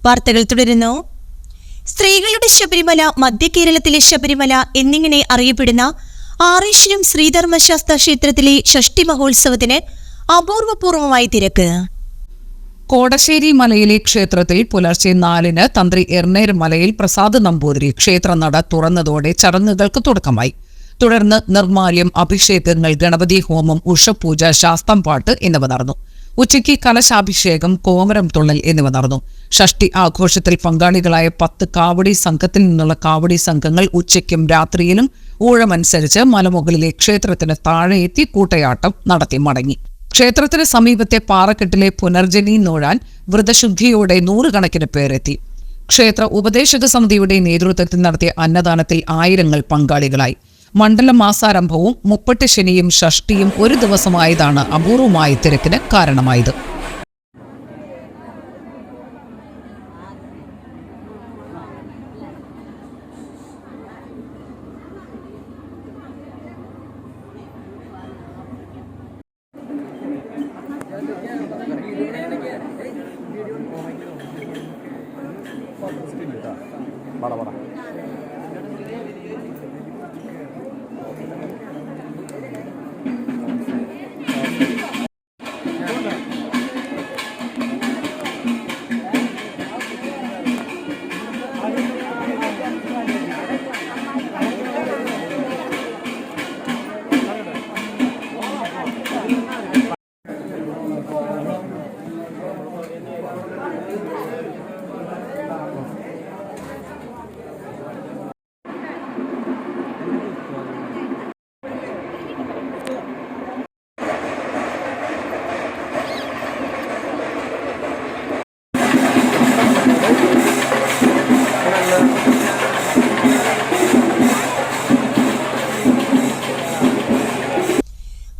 വാർത്തകൾ തുടരുന്നു. സ്ത്രീകളുടെ ശബരിമല, മധ്യ കേരളത്തിലെ ശബരിമല എന്നിങ്ങനെ അറിയപ്പെടുന്ന ആറേശ്വരം ശ്രീധർമ്മശാസ്ത്ര ക്ഷേത്രത്തിലെ ഷഷ്ടി മഹോത്സവത്തിന് അപൂർവപൂർവമായി തിരക്ക്. കോടശ്ശേരി മലയിലെ ക്ഷേത്രത്തിൽ പുലർച്ചെ 4-ന് തന്ത്രി എർണേർ മലയിൽ പ്രസാദ് നമ്പൂതിരി ക്ഷേത്രനട തുറന്നതോടെ ചടങ്ങുകൾക്ക് തുടക്കമായി. തുടർന്ന് നിർമ്മാല്യം, അഭിഷേകങ്ങൾ, ഗണപതി ഹോമം, ഉഷപൂജ, ശാസ്താംപാട്ട് എന്നിവ നടന്നു. ഉച്ചയ്ക്ക് കലശാഭിഷേകം, കോമരം തുള്ളൽ എന്നിവ നടന്നു. ഷഷ്ടി ആഘോഷത്തിൽ പങ്കാളികളായ 10 കാവടി സംഘത്തിൽ നിന്നുള്ള കാവടി സംഘങ്ങൾ ഉച്ചയ്ക്കും രാത്രിയിലും ഊഴമനുസരിച്ച് മലമുകളിലെ ക്ഷേത്രത്തിന് താഴെ എത്തി കൂട്ടയാട്ടം നടത്തി മടങ്ങി. ക്ഷേത്രത്തിന് സമീപത്തെ പാറക്കെട്ടിലെ പുനർജനി നോഴാൻ വ്രതശുദ്ധിയോടെ 100 പേരെത്തി. ക്ഷേത്ര ഉപദേശക സമിതിയുടെ നേതൃത്വത്തിൽ നടത്തിയ അന്നദാനത്തിൽ ആയിരങ്ങൾ പങ്കാളികളായി. മണ്ഡല മാസാരംഭവും മുപ്പട്ട് ശനിയും ഷഷ്ടിയും ഒരു ദിവസമായതാണ് അപൂർവമായ തിരക്കിന് കാരണമായത്.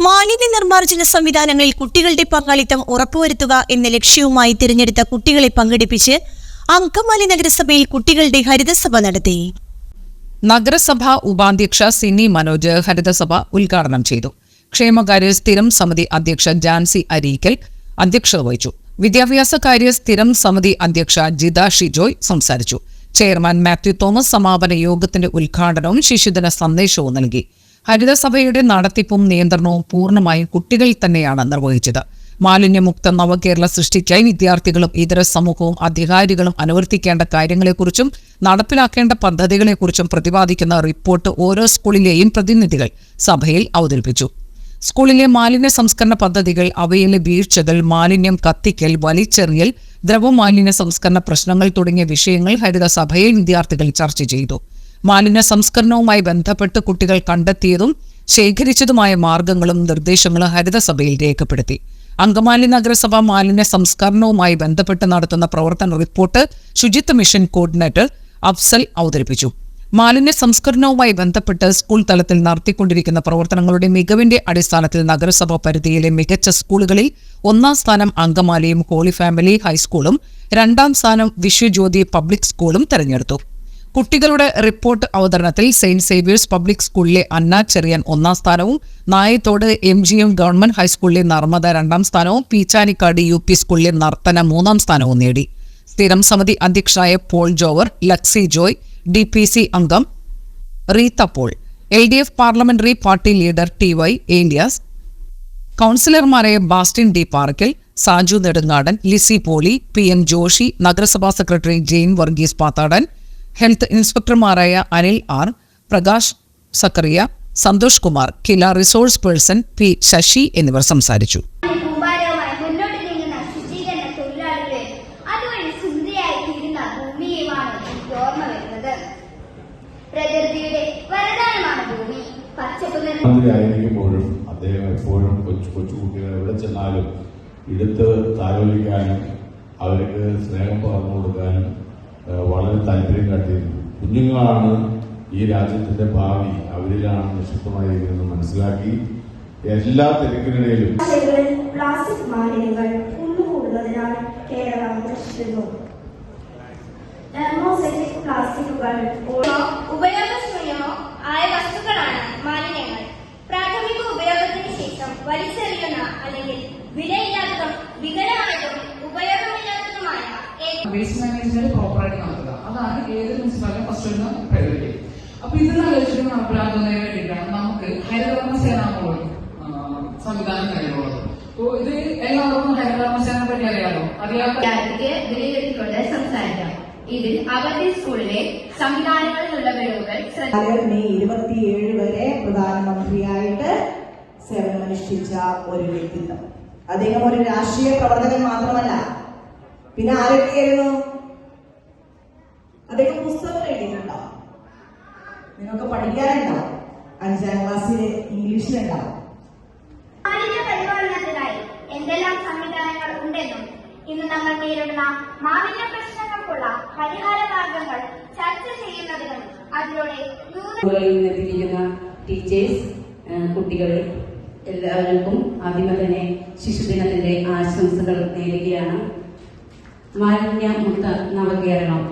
മാലിന്യ നിർമ്മാർജ്ജന സംവിധാനങ്ങളിൽ കുട്ടികളുടെ പങ്കാളിത്തം ഉറപ്പുവരുത്തുക എന്ന ലക്ഷ്യവുമായി തിരഞ്ഞെടുത്ത കുട്ടികളെ പങ്കെടുപ്പിച്ച് അങ്കമാലി നഗരസഭയിൽ കുട്ടികളുടെ ഹരിതസഭ നടത്തി. നഗരസഭാ ഉപാധ്യക്ഷ സിനി മനോജ് ഹരിതസഭ ഉദ്ഘാടനം ചെയ്തു. ക്ഷേമകാര്യ സ്ഥിരം സമിതി അധ്യക്ഷ ജാൻസി അരീക്കൽ അധ്യക്ഷത വഹിച്ചു. വിദ്യാഭ്യാസകാര്യ സ്ഥിരം സമിതി അധ്യക്ഷ ജിത ഷിജോയ് സംസാരിച്ചു. ചെയർമാൻ മാത്യു തോമസ് സമാപന യോഗത്തിന്റെ ഉദ്ഘാടനവും ശിശുദിന സന്ദേശവും നൽകി. ഹരിതസഭയുടെ നടത്തിപ്പും നിയന്ത്രണവും പൂർണ്ണമായും കുട്ടികൾ തന്നെയാണ് നിർവഹിച്ചത്. മാലിന്യമുക്ത നവകേരള സൃഷ്ടിക്കായി വിദ്യാർത്ഥികളും ഇതര സമൂഹവും അധികാരികളും അനുവർത്തിക്കേണ്ട കാര്യങ്ങളെക്കുറിച്ചും നടപ്പിലാക്കേണ്ട പദ്ധതികളെക്കുറിച്ചും പ്രതിപാദിക്കുന്ന റിപ്പോർട്ട് ഓരോ സ്കൂളിലെയും പ്രതിനിധികൾ സഭയിൽ അവതരിപ്പിച്ചു. സ്കൂളിലെ മാലിന്യ സംസ്കരണ പദ്ധതികൾ, അവയിലെ വീഴ്ചകൾ, മാലിന്യം കത്തിക്കൽ, വലിച്ചെറിയൽ, ദ്രവമാലിന്യ സംസ്കരണ പ്രശ്നങ്ങൾ തുടങ്ങിയ വിഷയങ്ങൾ ഹരിതസഭയിൽ വിദ്യാർത്ഥികൾ ചർച്ച ചെയ്തു. മാലിന്യ സംസ്കരണവുമായി ബന്ധപ്പെട്ട് കുട്ടികൾ കണ്ടെത്തിയതും ശേഖരിച്ചതുമായ മാർഗങ്ങളും നിർദ്ദേശങ്ങളും ഹരിതസഭയിൽ രേഖപ്പെടുത്തി. അങ്കമാലി നഗരസഭ മാലിന്യ സംസ്കരണവുമായി ബന്ധപ്പെട്ട് നടത്തുന്ന പ്രവർത്തന റിപ്പോർട്ട് ശുചിത്വ മിഷൻ കോർഡിനേറ്റർ അഫ്സൽ അവതരിപ്പിച്ചു. മാലിന്യ സംസ്കരണവുമായി ബന്ധപ്പെട്ട് സ്കൂൾ തലത്തിൽ നടത്തിക്കൊണ്ടിരിക്കുന്ന പ്രവർത്തനങ്ങളുടെ മികവിന്റെ അടിസ്ഥാനത്തിൽ നഗരസഭ പരിധിയിലെ മികച്ച സ്കൂളുകളിൽ 1ാം സ്ഥാനം അങ്കമാലിയും ഹോളി ഫാമിലി ഹൈസ്കൂളും, 2ാം സ്ഥാനം വിശ്വജ്യോതി പബ്ലിക് സ്കൂളും തെരഞ്ഞെടുത്തു. കുട്ടികളുടെ റിപ്പോർട്ട് അവതരണത്തിൽ സെയിന്റ് സേവിയേഴ്സ് പബ്ലിക് സ്കൂളിലെ അന്ന ചെറിയാൻ 1ാം സ്ഥാനവും, നായത്തോട് MGM ഗവൺമെന്റ് ഹൈസ്കൂളിലെ നർമ്മദ 2ാം സ്ഥാനവും, പീച്ചാനിക്കാട് UP സ്കൂളിലെ നർത്തന 3ാം സ്ഥാനവും നേടി. സ്ഥിരം സമിതി അധ്യക്ഷരായ പോൾ ജോവർ, ലക്സി ജോയ്, DPC അംഗം Reetha Paul, LDF parliamentary party leader TY Elias, കൌൺസിലർമാരായ ബാസ്റ്റിൻ D പാർക്കൽ, സാജു നെടുങ്ങാടൻ, ലിസി പോളി, PM ജോഷി, നഗരസഭാ സെക്രട്ടറി ജെയിൻ വർഗീസ് പാത്താടൻ, ഹെൽത്ത് ഇൻസ്പെക്ടർമാരായ Anil R, Prakash Zachariah, Santhosh Kumar, Kila resource person P Sasi എന്നിവർ സംസാരിച്ചു. ആയിരിക്കുമ്പോഴും അദ്ദേഹം എപ്പോഴും കൊച്ചുകുട്ടികളെ എവിടെ ചെന്നാലും എടുത്ത് താലോലിക്കാനും അവർക്ക് സ്നേഹം പകർന്നു കൊടുക്കാനും വളരെ താല്പര്യം കാട്ടിയിരുന്നു. കുഞ്ഞുങ്ങളാണ് ഈ രാജ്യത്തിന്റെ ഭാവി, അവരിലാണ് നിക്ഷിപ്തമായിരിക്കുന്നത് മനസ്സിലാക്കി എല്ലാ തിരക്കിനിടയിലും പ്ലാസ്റ്റിക് മാലിന്യങ്ങൾ കുന്നുകൂടുന്നതിനാൽ കേരളം നശിക്കുന്നു. തെർമോസെറ്റിക് പ്ലാസ്റ്റിക്കുകൾ ഉപയോഗശൂന്യമോ ആയ വസ്തുക്കളാണ് മാലിന്യങ്ങൾ. പ്രാഥമിക ഉപയോഗത്തിന് ശേഷം വലിച്ചെറിയുന്ന അല്ലെങ്കിൽ വിലയില്ലാത്തതും വികലമായതും ഉപയോഗമില്ലാത്തതുമായ വേസ്റ്റ് മാനേജ്മെന്റ് പ്രോപ്പറായിട്ട് നടത്തുക. അതാണ് ഏത് മുനിസിപ്പാലിറ്റി ഫസ്റ്റ് വരുന്ന പ്രയോറിറ്റി. അപ്പൊ ഇതെല്ലാം ലക്ഷ്യം നടപ്പിലാക്കുന്നതിന് വേണ്ടിയിട്ടാണ് നമുക്ക് ഹരിതകർമ്മസേന സംവിധാനം കഴിയുള്ളത്. അപ്പോൾ ഇത് എല്ലാവർക്കും ഹരിതകർമ്മസേന പറ്റി അറിയാലോ. വിലയിരുത്തിക്കൊണ്ട് സംസാരിക്കാം. ഇതിൽ അവരുടെ സ്കൂളിലെ സംവിധാനങ്ങളിലുള്ള കഴിവുകൾ മെയ് 27 വരെ പ്രധാനമന്ത്രിയായിട്ട് സേവനമനുഷ്ഠിച്ച ഒരു വ്യക്തിത്വം. അദ്ദേഹം ഒരു രാഷ്ട്രീയ പ്രവർത്തകൻ മാത്രമല്ല, പിന്നെ ആരൊക്കെയായിരുന്നു? അദ്ദേഹം പുസ്തകം എഴുതിയിട്ടുണ്ടാവും, നിങ്ങൾക്ക് പഠിക്കാനുണ്ടാവും, 5ാം ക്ലാസ്സിൽ ഇംഗ്ലീഷിലുണ്ടാവും. മാലിന്യ പരിപാലനത്തിനായി എന്തെല്ലാം സംവിധാനങ്ങൾ ഉണ്ടെന്നും ഇന്ന് നമ്മൾ നേരിടുന്ന മാലിന്യ പ്രശ്നങ്ങൾക്കുള്ള പരിഹാര മാർഗങ്ങൾ ചർച്ച ചെയ്യുന്നതിനും അതിലൂടെ എത്തിയിരിക്കുന്ന ടീച്ചേഴ്സ്, കുട്ടികൾ എല്ലാവർക്കും ആദ്യമേ തന്നെ ശിശുദിനത്തിന്റെ ആശംസകൾ നേരുകയാണ്. മാലിന്യമുക്ത നവകേരളം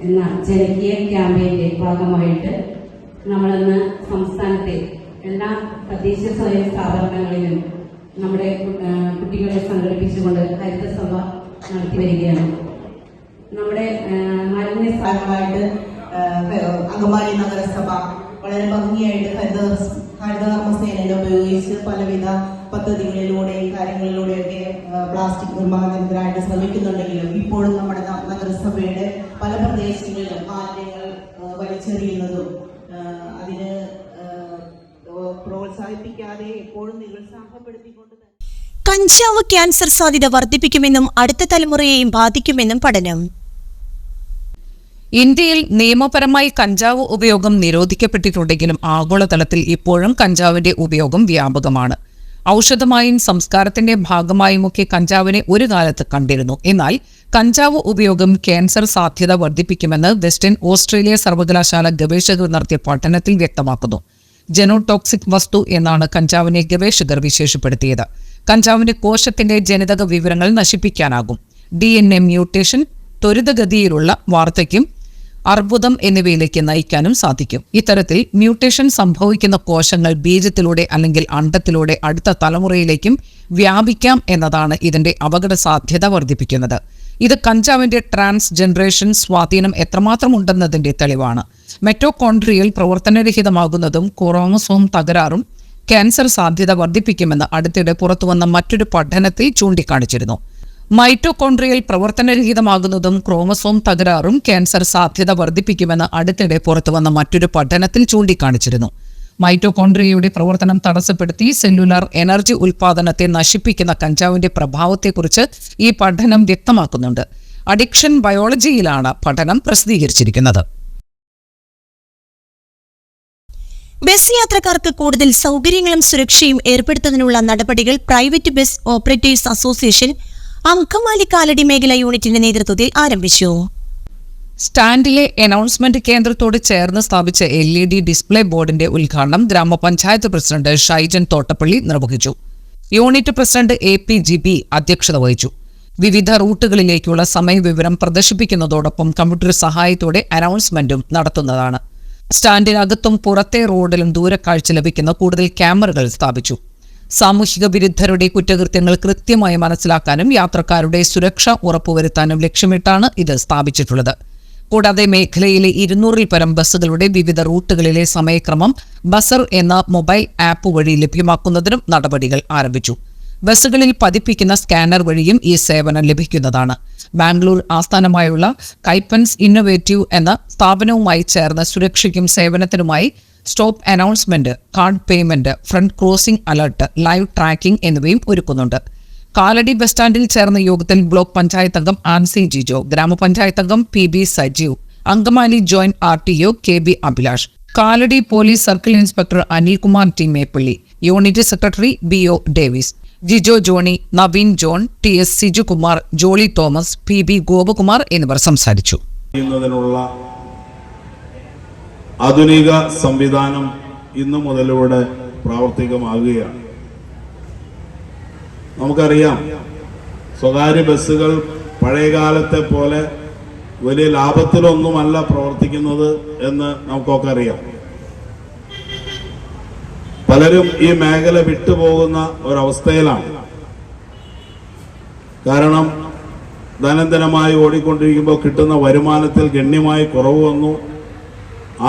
എന്ന ജനകീയ ക്യാമ്പയിന്റെ ഭാഗമായിട്ട് നമ്മളിന്ന് സംസ്ഥാനത്തെ എല്ലാ തദ്ദേശ സ്വയം സ്ഥാപനങ്ങളിലും നമ്മുടെ കുട്ടികളെ സംഘടിപ്പിച്ചുകൊണ്ട് ഹരിതസഭ നടത്തി വരികയാണ്. നമ്മുടെ മാലിന്യ ഭാഗമായിട്ട് അങ്കമാലി നഗരസഭ വളരെ ഭംഗിയായിട്ട് ഹരിതകർമ്മസേനയെ ഉപയോഗിച്ച് പലവിധ പദ്ധതികളിലൂടെയും കാര്യങ്ങളിലൂടെയൊക്കെ പ്ലാസ്റ്റിക് നിർമ്മാർജ്ജനത്തിനായിട്ട് ശ്രമിക്കുന്നുണ്ടെങ്കിലും ഇപ്പോഴും നമ്മുടെ നഗരസഭയുടെ പല പ്രദേശങ്ങളിലും മാലിന്യങ്ങൾ വലിച്ചെറിയുന്നതും അതിന് പ്രോത്സാഹിപ്പിക്കാതെ എപ്പോഴും നിരുത്സാഹപ്പെടുത്തിക്കൊണ്ട് കഞ്ചാവ് ക്യാൻസർ സാധ്യത വർദ്ധിപ്പിക്കുമെന്നും അടുത്ത തലമുറയെയും ബാധിക്കുമെന്നും പഠനം. ഇന്ത്യയിൽ നിയമപരമായി കഞ്ചാവ് ഉപയോഗം നിരോധിക്കപ്പെട്ടിട്ടുണ്ടെങ്കിലും ആഗോളതലത്തിൽ ഇപ്പോഴും കഞ്ചാവിന്റെ ഉപയോഗം വ്യാപകമാണ്. ഔഷധമായും സംസ്കാരത്തിന്റെ ഭാഗമായുമൊക്കെ കഞ്ചാവിനെ ഒരു കാലത്ത് കണ്ടിരുന്നു. എന്നാൽ കഞ്ചാവ് ഉപയോഗം ക്യാൻസർ സാധ്യത വർദ്ധിപ്പിക്കുമെന്ന് വെസ്റ്റേൺ ഓസ്ട്രേലിയ സർവകലാശാല ഗവേഷകർ നടത്തിയ പഠനത്തിൽ വ്യക്തമാക്കുന്നു. ജെനോടോക്സിക് വസ്തു എന്നാണ് കഞ്ചാവിനെ ഗവേഷകർ വിശേഷപ്പെടുത്തിയത്. കഞ്ചാവിന്റെ കോശത്തിന്റെ ജനിതക വിവരങ്ങൾ നശിപ്പിക്കാനാകും. DNA മ്യൂട്ടേഷൻ, ത്വരിതഗതിയിലുള്ള വാർദ്ധക്യം, അർബുദം എന്നിവയിലേക്ക് നയിക്കാനും സാധിക്കും. ഇത്തരത്തിൽ മ്യൂട്ടേഷൻ സംഭവിക്കുന്ന കോശങ്ങൾ ബീജത്തിലൂടെ അല്ലെങ്കിൽ അണ്ഡത്തിലൂടെ അടുത്ത തലമുറയിലേക്കും വ്യാപിക്കാം എന്നതാണ് ഇതിന്റെ അപകട സാധ്യത വർദ്ധിപ്പിക്കുന്നത്. ഇത് കഞ്ചാവിന്റെ ട്രാൻസ് ജനറേഷൻ സ്വാധീനം എത്രമാത്രം ഉണ്ടെന്നതിന്റെ തെളിവാണ്. മെറ്റോകോൺട്രിയൽ പ്രവർത്തനരഹിതമാകുന്നതും ക്രോമസോം തകരാറും ക്യാൻസർ സാധ്യത വർദ്ധിപ്പിക്കുമെന്ന് അടുത്തിടെ പുറത്തുവന്ന മറ്റൊരു പഠനത്തിൽ ചൂണ്ടിക്കാണിച്ചിരുന്നു. മൈറ്റോകോൺട്രിയൽ പ്രവർത്തനരഹിതമാകുന്നതും ക്രോമസോം തകരാറും ക്യാൻസർ സാധ്യത വർദ്ധിപ്പിക്കുമെന്ന് അടുത്തിടെ പുറത്തുവന്ന മറ്റൊരു പഠനത്തിൽ ചൂണ്ടിക്കാണിച്ചിരുന്നു. മൈറ്റോകോൺട്രിയയുടെ പ്രവർത്തനം തടസ്സപ്പെടുത്തി സെല്ലുലാർ എനർജി ഉൽപാദനത്തെ നശിപ്പിക്കുന്ന കഞ്ചാവിന്റെ പ്രഭാവത്തെക്കുറിച്ച് ഈ പഠനം വ്യക്തമാക്കുന്നുണ്ട്. അഡിക്ഷൻ ബയോളജിയിലാണ് പഠനം പ്രസിദ്ധീകരിച്ചിരിക്കുന്നത്. ബസ് യാത്രക്കാർക്ക് കൂടുതൽ സൗകര്യങ്ങളും സുരക്ഷയും ഏർപ്പെടുത്തുന്നതിനുള്ള നടപടികൾ private bus operators association Angamaly Kalady മേഖലാ യൂണിറ്റിന്റെ നേതൃത്വത്തിൽ ആരംഭിച്ചു. സ്റ്റാൻഡിലെ അനൗൺസ്മെന്റ് കേന്ദ്രത്തോട് ചേർന്ന് സ്ഥാപിച്ച LED ഡിസ്പ്ലേ ബോർഡിന്റെ ഉദ്ഘാടനം ഗ്രാമപഞ്ചായത്ത് പ്രസിഡന്റ് ഷൈജൻ തോട്ടപ്പള്ളി നിർവഹിച്ചു. യൂണിറ്റ് പ്രസിഡന്റ് APGB അധ്യക്ഷത വഹിച്ചു. വിവിധ റൂട്ടുകളിലേക്കുള്ള സമയവിവരം പ്രദർശിപ്പിക്കുന്നതോടൊപ്പം കമ്പ്യൂട്ടർ സഹായത്തോടെ അനൗൺസ്മെന്റും നടത്തുന്നതാണ്. സ്റ്റാൻഡിനകത്തും പുറത്തെ റോഡിലും ദൂരക്കാഴ്ച ലഭിക്കുന്ന കൂടുതൽ ക്യാമറകൾ സ്ഥാപിച്ചു. സാമൂഹിക വിരുദ്ധരുടെ കുറ്റകൃത്യങ്ങൾ കൃത്യമായി മനസ്സിലാക്കാനും യാത്രക്കാരുടെ സുരക്ഷ ഉറപ്പുവരുത്താനും ലക്ഷ്യമിട്ടാണ് ഇത് സ്ഥാപിച്ചിട്ടുള്ളത്. കൂടാതെ മേഖലയിലെ 200-ൽ പരം ബസ്സുകളുടെ വിവിധ റൂട്ടുകളിലെ സമയക്രമം ബസർ എന്ന മൊബൈൽ ആപ്പ് വഴി ലഭ്യമാക്കുന്നതിനും നടപടികൾ ആരംഭിച്ചു. ബസ്സുകളിൽ പതിപ്പിക്കുന്ന സ്കാനർ വഴിയും ഈ സേവനം ലഭിക്കുന്നതാണ്. ബാംഗ്ലൂർ ആസ്ഥാനമായുള്ള കൈപ്പൻസ് ഇന്നൊവേറ്റീവ് എന്ന സ്ഥാപനവുമായി ചേർന്ന് സുരക്ഷയ്ക്കും സേവനത്തിനുമായി stop announcement, card payment, front crossing alert, live tracking എന്നിവയും ഒരുക്കുന്നുണ്ട്. കാലടി ബസ് സ്റ്റാൻഡിൽ ചേർന്ന യോഗത്തിൽ ബ്ലോക്ക് പഞ്ചായത്ത് അംഗം ആൻസി ജിജോ, ഗ്രാമപഞ്ചായത്ത് അംഗം PB Sajeev, Angamaly joint RTO KB Abhilash, Kalady police circle inspector Anilkumar T Meppally, unit secretary BO Davis, Jijo Johnny, Naveen John, TS Sijukumar, Jolly Thomas, PB Gopakumar എന്നിവർ സംസാരിച്ചു. ആധുനിക സംവിധാനം ഇന്നു മുതലൂടെ പ്രാവർത്തികമാകുകയാണ്. നമുക്കറിയാം, സ്വകാര്യ ബസ്സുകൾ പഴയകാലത്തെ പോലെ വലിയ ലാഭത്തിലൊന്നുമല്ല പ്രവർത്തിക്കുന്നത് എന്ന് നമുക്കൊക്കെ അറിയാം. പലരും ഈ മേഖല വിട്ടുപോകുന്ന ഒരവസ്ഥയിലാണ്. കാരണം ദൈനംദിനമായി ഓടിക്കൊണ്ടിരിക്കുമ്പോൾ കിട്ടുന്ന വരുമാനത്തിൽ ഗണ്യമായി കുറവ് വന്നു.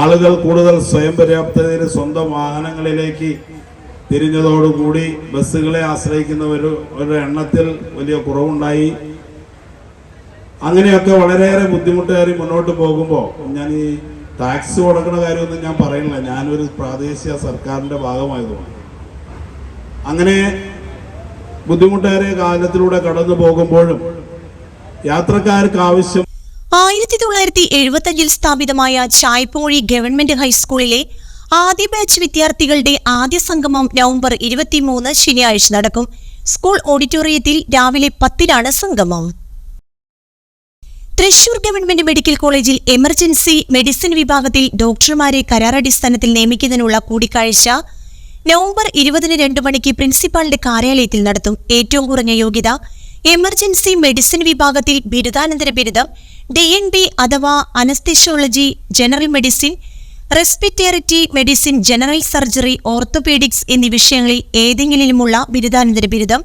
ആളുകൾ കൂടുതൽ സ്വയം പര്യാപ്തതയിൽ സ്വന്തം വാഹനങ്ങളിലേക്ക് തിരിഞ്ഞതോടുകൂടി ബസ്സുകളെ ആശ്രയിക്കുന്നവരുടെ എണ്ണത്തിൽ വലിയ കുറവുണ്ടായി. അങ്ങനെയൊക്കെ വളരെയേറെ ബുദ്ധിമുട്ടേറി മുന്നോട്ട് പോകുമ്പോൾ ഞാൻ ഈ ടാക്സ് കൊടുക്കുന്ന കാര്യമൊന്നും ഞാൻ പറയുന്നില്ല, ഞാനൊരു പ്രാദേശിക സർക്കാരിൻ്റെ ഭാഗമായതുകൊണ്ട്. അങ്ങനെ ബുദ്ധിമുട്ടേറിയ കാലത്തിലൂടെ കടന്നു പോകുമ്പോഴും യാത്രക്കാർക്ക് ആവശ്യം 1975 സ്ഥാപിതമായ ചായപ്പുഴി ഗവൺമെന്റ് ഹൈസ്കൂളിലെ ആദ്യ ബാച്ച് വിദ്യാർത്ഥികളുടെ ആദ്യ സംഗമം നവംബർ 23 ശനിയാഴ്ച നടക്കും. സ്കൂൾ ഓഡിറ്റോറിയത്തിൽ രാവിലെ 10-നാണ് സംഗമം. തൃശൂർ ഗവൺമെന്റ് മെഡിക്കൽ കോളേജിൽ എമർജൻസി മെഡിസിൻ വിഭാഗത്തിൽ ഡോക്ടർമാരെ കരാറടിസ്ഥാനത്തിൽ നിയമിക്കുന്നതിനുള്ള കൂടിക്കാഴ്ച നവംബർ 20-ന് 2 മണിക്ക് പ്രിൻസിപ്പാളിന്റെ കാര്യാലയത്തിൽ നടത്തും. ഏറ്റവും കുറഞ്ഞ യോഗ്യത എമർജൻസി മെഡിസിൻ വിഭാഗത്തിൽ ബിരുദാനന്തര ബിരുദം, DNB അഥവാ anaesthesiology, general medicine, respiratory medicine, general surgery, orthopaedics എന്നീ വിഷയങ്ങളിൽ ഏതെങ്കിലുമുള്ള ബിരുദാനന്തര ബിരുദം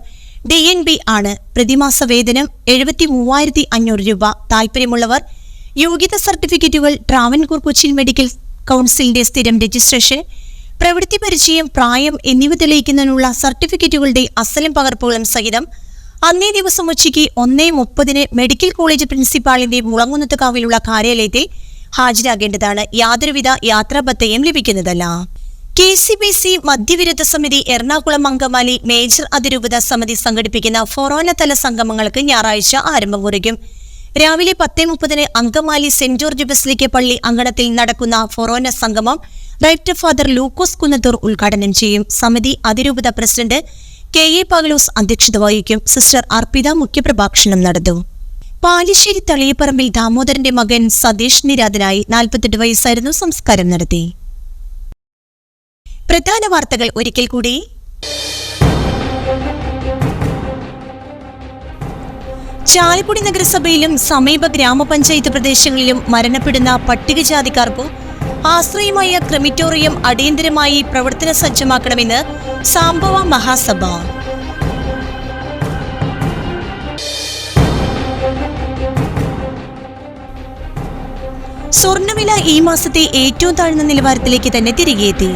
DNB ആണ്. പ്രതിമാസ വേതനം 73,500 രൂപ. താൽപര്യമുള്ളവർ യോഗ്യത സർട്ടിഫിക്കറ്റുകൾ, ട്രാവൻകൂർ കൊച്ചിൻ മെഡിക്കൽ കൗൺസിലിന്റെ സ്ഥിരം രജിസ്ട്രേഷൻ, പ്രവൃത്തി പരിചയം, പ്രായം എന്നിവ തെളിയിക്കുന്നതിനുള്ള സർട്ടിഫിക്കറ്റുകളുടെ അസലും പകർപ്പുകളും സഹിതം അന്നേ ദിവസം ഉച്ചയ്ക്ക് 1:30-ന് മെഡിക്കൽ കോളേജ് പ്രിൻസിപ്പാളിന്റെ മുളങ്ങുന്നത്തുകാവിലുള്ള കാര്യാലയത്തിൽ ഹാജരാകേണ്ടതാണ്. യാതൊരുവിധ യാത്രാബത്തയും ലഭിക്കുന്നതല്ല. KCBC മദ്യവിരുദ്ധ സമിതി എറണാകുളം അങ്കമാലി മേജർ അതിരൂപത സമിതി സംഘടിപ്പിക്കുന്ന ഫൊറോന തല സംഗമങ്ങൾക്ക് ഞായറാഴ്ച ആരംഭം കുറിക്കും. രാവിലെ 10:30-ന് അങ്കമാലി സെന്റ് ജോർജ് ബസിലിക്ക പള്ളി അങ്കണത്തിൽ നടക്കുന്ന ഫൊറോന സംഗമം റൈറ്റ് ഫാദർ ലൂക്കോസ് കുന്നത്തൂർ ഉദ്ഘാടനം ചെയ്യും. സമിതി അതിരൂപത പ്രസിഡന്റ് KA പൗലോസ് അധ്യക്ഷത വഹിക്കും. സിസ്റ്റർ അർപ്പിത മുഖ്യപ്രഭാഷണം നടത്തും. പാലിശ്ശേരി തളിയപ്പറമ്പിൽ ദാമോദരന്റെ മകൻ സതീഷ് നിര്യാതനായി. 48 വയസ്സായിരുന്നു. സംസ്കാരം നടത്തി. പ്രധാന വാർത്തകൾ ഒരിക്കൽ കൂടി. ചാലക്കുടി നഗരസഭയിലും സമീപ ഗ്രാമപഞ്ചായത്ത് പ്രദേശങ്ങളിലും മരണപ്പെടുന്ന പട്ടികജാതിക്കാർക്കും ആശ്രയമായ ക്രിമിറ്റോറിയം അടിയന്തരമായി പ്രവർത്തന സജ്ജമാക്കണമെന്ന് സാംബവ മഹാസഭ. സ്വർണ്ണവില ഈ മാസത്തെ ഏറ്റവും താഴ്ന്ന നിലവാരത്തിലേക്ക് തന്നെ തിരികെയെത്തി.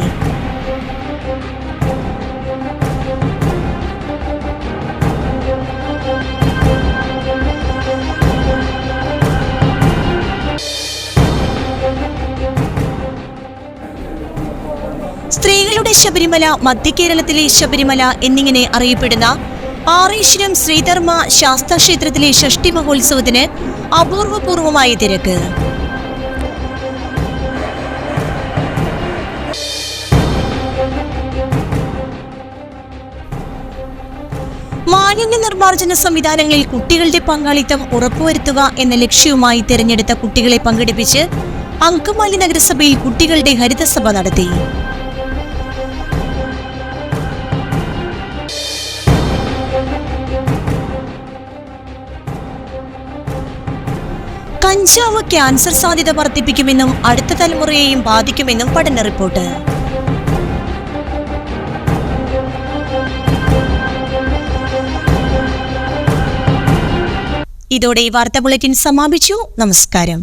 സ്ത്രീകളുടെ ശബരിമല, മധ്യകേരളത്തിലെ ശബരിമല എന്നിങ്ങനെ അറിയപ്പെടുന്ന ആറേശ്വരം ശ്രീധർമ്മ ശാസ്താക്ഷേത്രത്തിലെ ഷഷ്ടി മഹോത്സവത്തിന് അപൂർവപൂർവമായ തിരക്ക്. മാലിന്യ നിർമ്മാർജ്ജന സംവിധാനങ്ങളിൽ കുട്ടികളുടെ പങ്കാളിത്തം ഉറപ്പുവരുത്തുക എന്ന ലക്ഷ്യവുമായി തെരഞ്ഞെടുത്ത കുട്ടികളെ പങ്കെടുപ്പിച്ച് അങ്കമാലി നഗരസഭയിൽ കുട്ടികളുടെ ഹരിതസഭ നടത്തി. കഞ്ചാവ് ക്യാൻസർ സാധ്യത വർദ്ധിപ്പിക്കുമെന്നും അടുത്ത തലമുറയെയും ബാധിക്കുമെന്നും പഠന റിപ്പോർട്ട്. ഇതോടെ ഈ വാർത്താ ബുള്ളറ്റിൻ സമാപിച്ചു. നമസ്കാരം.